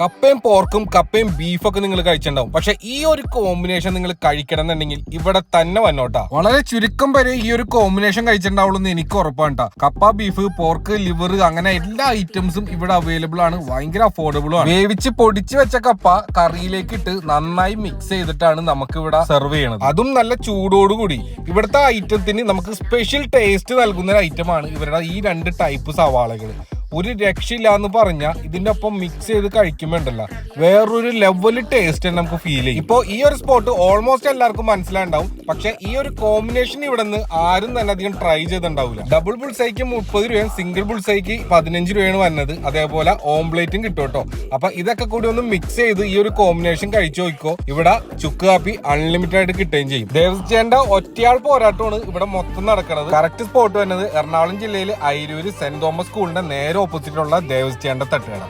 കപ്പയും പോർക്കും കപ്പയും ബീഫൊക്കെ നിങ്ങൾ കഴിച്ചിട്ടുണ്ടാവും. പക്ഷെ ഈ ഒരു കോമ്പിനേഷൻ നിങ്ങൾ കഴിക്കണം എന്നുണ്ടെങ്കിൽ ഇവിടെ തന്നെ വന്നോട്ടാ. വളരെ ചുരുക്കം വരെ ഈ ഒരു കോമ്പിനേഷൻ കഴിച്ചിട്ടുണ്ടാവുള്ളൂ എന്ന് എനിക്ക് ഉറപ്പാണ്. കപ്പ, ബീഫ്, പോർക്ക്, ലിവർ അങ്ങനെ എല്ലാ ഐറ്റംസും ഇവിടെ അവൈലബിൾ ആണ്. ഭയങ്കര അഫോർഡബിൾ ആണ്. വേവിച്ച് പൊടിച്ച് വെച്ച കപ്പ കറിയിലേക്ക് ഇട്ട് നന്നായി മിക്സ് ചെയ്തിട്ടാണ് നമുക്ക് ഇവിടെ സെർവ് ചെയ്യണത്. അതും നല്ല ചൂടോടുകൂടി. ഇവിടുത്തെ ഐറ്റത്തിന് നമുക്ക് സ്പെഷ്യൽ ടേസ്റ്റ് നൽകുന്ന ഒരു ഐറ്റമാണ് ഇവരുടെ ഈ 2 ടൈപ്പ് സവാളകൾ. ഒരു രക്ഷയില്ല എന്ന് പറഞ്ഞാൽ ഇതിന്റെ ഒപ്പം മിക്സ് ചെയ്ത് കഴിക്കുമ്പോണ്ടല്ല വേറൊരു ലെവല് ടേസ്റ്റ് നമുക്ക് ഫീൽ ചെയ്യും. ഇപ്പൊ ഈ ഒരു സ്പോട്ട് ഓൾമോസ്റ്റ് എല്ലാവർക്കും മനസ്സിലാണ്ടാവും. പക്ഷെ ഈ ഒരു കോമ്പിനേഷൻ ഇവിടെ നിന്ന് ആരും തന്നെ അധികം ട്രൈ ചെയ്തിട്ടുണ്ടാവില്ല. ഡബിൾ ബുൾസൈക്ക് 30 രൂപയും സിംഗിൾ ബുൾസൈക്ക് 15 രൂപയാണ് വന്നത്. അതേപോലെ ഓംപ്ലേറ്റും കിട്ടും കേട്ടോ. അപ്പൊ ഇതൊക്കെ കൂടി ഒന്ന് മിക്സ് ചെയ്ത് ഈ ഒരു കോമ്പിനേഷൻ കഴിച്ചു നോക്കോ. ഇവിടെ ചുക്ക് കാപ്പി അൺലിമിറ്റഡ് ആയിട്ട് കിട്ടുകയും ചെയ്യും. ദേവസ്ചേന്റെ ഒറ്റയാൾ പോരാട്ടമാണ് ഇവിടെ മൊത്തം നടക്കുന്നത്. കറക്റ്റ് സ്പോട്ട് വരുന്നത് എറണാകുളം ജില്ലയിൽ അയിരൂര് സെന്റ് തോമസ് സ്കൂളിന്റെ നേരെ ഓപ്പോസിറ്റുള്ള ദേവസ്ചേന്റെ തട്ടുകട.